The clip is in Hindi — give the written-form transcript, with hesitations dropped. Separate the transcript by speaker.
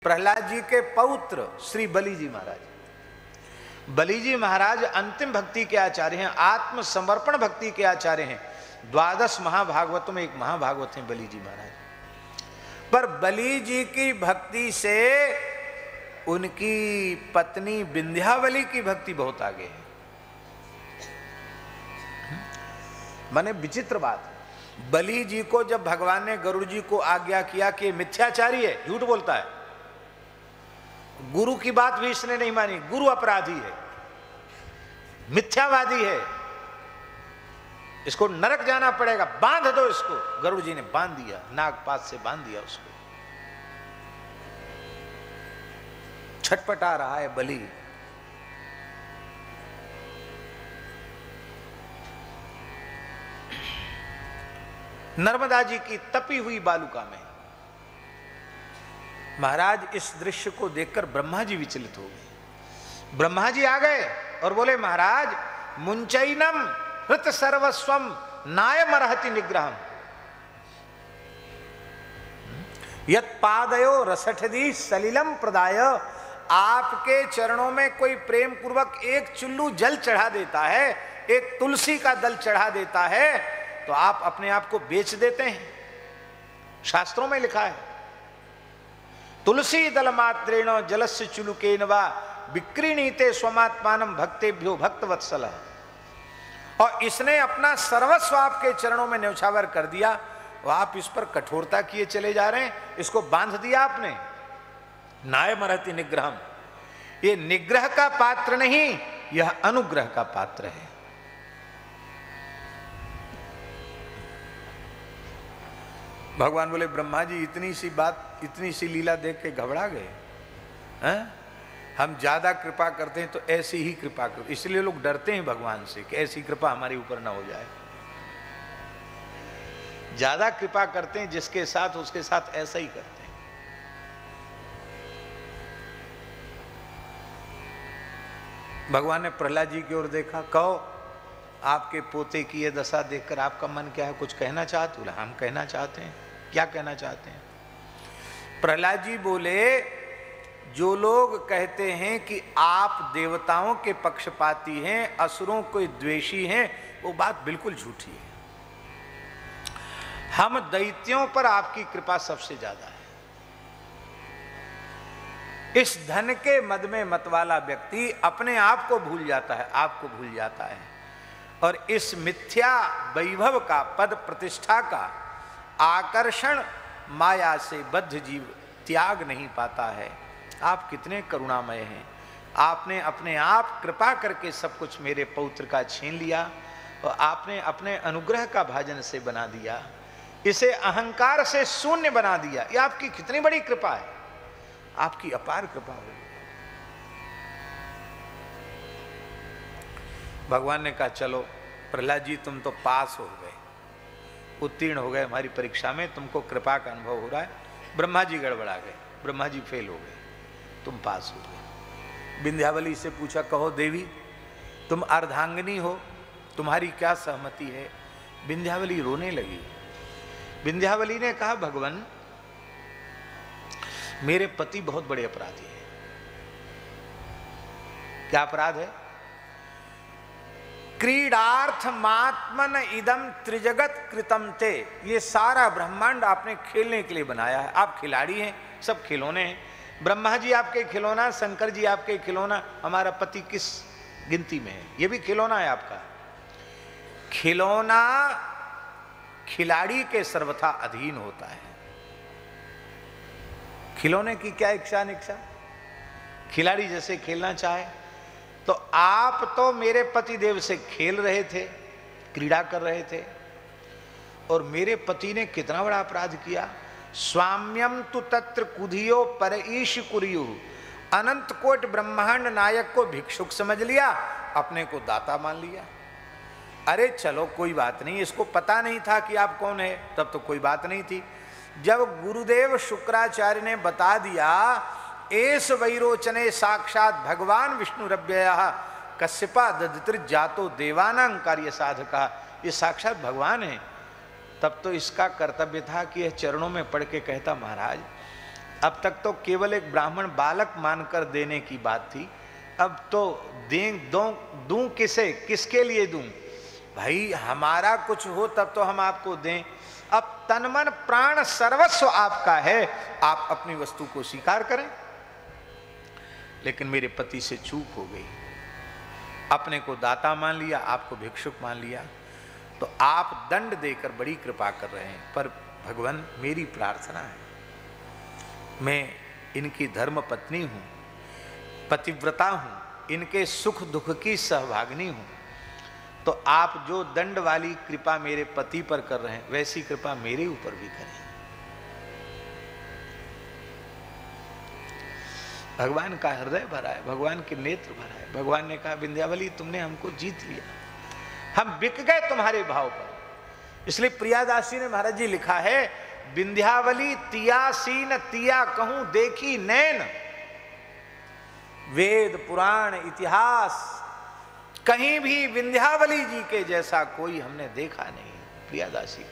Speaker 1: प्रहलाद जी के पौत्र श्री बलि जी महाराज। बलि जी महाराज अंतिम भक्ति के आचार्य हैं, आत्मसमर्पण भक्ति के आचार्य हैं। 12 महाभागवतों में एक महाभागवत हैं बलि जी महाराज। पर बलि जी की भक्ति से उनकी पत्नी विंध्यावली की भक्ति बहुत आगे है। माने विचित्र बात, बलि जी को जब भगवान ने गरुड़ जी को आज्ञा किया कि मिथ्याचारी है, झूठ बोलता है, गुरु की बात भी इसने नहीं मानी, गुरु अपराधी है, मिथ्यावादी है, इसको नरक जाना पड़ेगा, बांध दो इसको। गरुड़ जी ने बांध दिया, नागपात से बांध दिया उसको। छटपटा रहा है बलि। नर्मदा जी की तपी हुई बालुका में महाराज इस दृश्य को देखकर ब्रह्मा जी विचलित हो गए। ब्रह्मा जी आ गए और बोले, महाराज मुंचैनम हृत सर्वस्वम नायमर्हति निग्रहम यत पादयो रसठदी सलिलम प्रदाय। आपके चरणों में कोई प्रेम पूर्वक एक चुल्लू जल चढ़ा देता है, एक तुलसी का दल चढ़ा देता है, तो आप अपने आप को बेच देते हैं। शास्त्रों में लिखा है, तुलसी दल मात्रेण जलस्य चुलुकेन वा विक्रीणीते स्वमात्मानम भक्तेभ्यो भक्तवत्सल। और इसने अपना सर्वस्व आपके चरणों में न्यौछावर कर दिया, और आप इस पर कठोरता किए चले जा रहे हैं, इसको बांध दिया आपने। नायमर्हति निग्रहम, ये निग्रह का पात्र नहीं, यह अनुग्रह का पात्र है। भगवान बोले, ब्रह्मा जी इतनी सी बात, इतनी सी लीला देख के घबरा गए हैं? हम ज्यादा कृपा करते हैं तो ऐसी ही कृपा करो। इसलिए लोग डरते हैं भगवान से कि ऐसी कृपा हमारे ऊपर ना हो जाए। ज्यादा कृपा करते हैं जिसके साथ, उसके साथ ऐसा ही करते हैं। भगवान ने प्रहलाद जी की ओर देखा, कहो आपके पोते की ये दशा देखकर आपका मन क्या है, कुछ कहना चाहते? बोला, हम कहना चाहते हैं। क्या कहना चाहते हैं? प्रहलाद जी बोले, जो लोग कहते हैं कि आप देवताओं के पक्षपाती हैं, असुरों के द्वेषी हैं, वो बात बिल्कुल झूठी है। हम दैत्यों पर आपकी कृपा सबसे ज्यादा है। इस धन के मद में मतवाला व्यक्ति अपने आप को भूल जाता है, आपको भूल जाता है, और इस मिथ्या वैभव का, पद प्रतिष्ठा का आकर्षण माया से बद्ध जीव त्याग नहीं पाता है। आप कितने करुणामय हैं, आपने अपने आप कृपा करके सब कुछ मेरे पौत्र का छीन लिया, और आपने अपने अनुग्रह का भाजन से बना दिया, इसे अहंकार से शून्य बना दिया। ये आपकी कितनी बड़ी कृपा है, आपकी अपार कृपा हो। भगवान ने कहा, चलो प्रहलाद जी तुम तो पास हो गए, उत्तीर्ण हो गए हमारी परीक्षा में, तुमको कृपा का अनुभव हो रहा है। ब्रह्मा जी गड़बड़ा गए, ब्रह्मा जी फेल हो गए, तुम पास हो गए। विंध्यावली से पूछा, कहो देवी तुम अर्धांगिनी हो, तुम्हारी क्या सहमति है? विंध्यावली रोने लगी। विंध्यावली ने कहा, भगवान मेरे पति बहुत बड़े अपराधी हैं। क्या अपराध है? क्रीडार्थ मात्मन इदम त्रिजगत कृतम ते, ये सारा ब्रह्मांड आपने खेलने के लिए बनाया है। आप खिलाड़ी हैं, सब खिलौने हैं। ब्रह्मा जी आपके खिलौना, शंकर जी आपके खिलौना, हमारा पति किस गिनती में है? ये भी खिलौना है आपका। खिलौना खिलाड़ी के सर्वथा अधीन होता है। खिलौने की क्या इच्छा निच्छा, खिलाड़ी जैसे खेलना चाहे। तो आप तो मेरे पति देव से खेल रहे थे, क्रीड़ा कर रहे थे, और मेरे पति ने कितना बड़ा अपराध किया। स्वाम्यम तु तत्र कुधियो पर ईश कुरियु, अनंत कोट ब्रह्मांड नायक को भिक्षुक समझ लिया, अपने को दाता मान लिया। अरे चलो कोई बात नहीं, इसको पता नहीं था कि आप कौन है, तब तो कोई बात नहीं थी। जब गुरुदेव शुक्राचार्य ने बता दिया, एस वैरोचने साक्षात भगवान विष्णुरव्ययः कश्यपा दधितृ जातो देवानां कार्य साधका, ये साक्षात भगवान है। तब तो इसका कर्तव्य था कि यह चरणों में पढ़ के कहता, महाराज अब तक तो केवल एक ब्राह्मण बालक मानकर देने की बात थी, अब तो दूं किसे, किसके लिए दूं? भाई हमारा कुछ हो तब तो हम आपको दें। अब तन मन प्राण सर्वस्व आपका है, आप अपनी वस्तु को स्वीकार करें। लेकिन मेरे पति से चूक हो गई, अपने को दाता मान लिया, आपको भिक्षुक मान लिया, तो आप दंड देकर बड़ी कृपा कर रहे हैं। पर भगवान मेरी प्रार्थना है, मैं इनकी धर्म पत्नी हूं, पतिव्रता हूं, इनके सुख दुख की सहभागिनी हूं, तो आप जो दंड वाली कृपा मेरे पति पर कर रहे हैं वैसी कृपा मेरे ऊपर भी करें। भगवान का हृदय भरा है, भगवान के नेत्र भरा है। भगवान ने कहा विंध्यावली तुमने हमको जीत लिया, हम बिक गए तुम्हारे भाव पर। इसलिए प्रियादासी ने महाराज जी लिखा है, विंध्यावली तियासीन तिया कहूं देखी नैन, वेद पुराण इतिहास कहीं भी विंध्यावली जी के जैसा कोई हमने देखा नहीं। प्रियादासी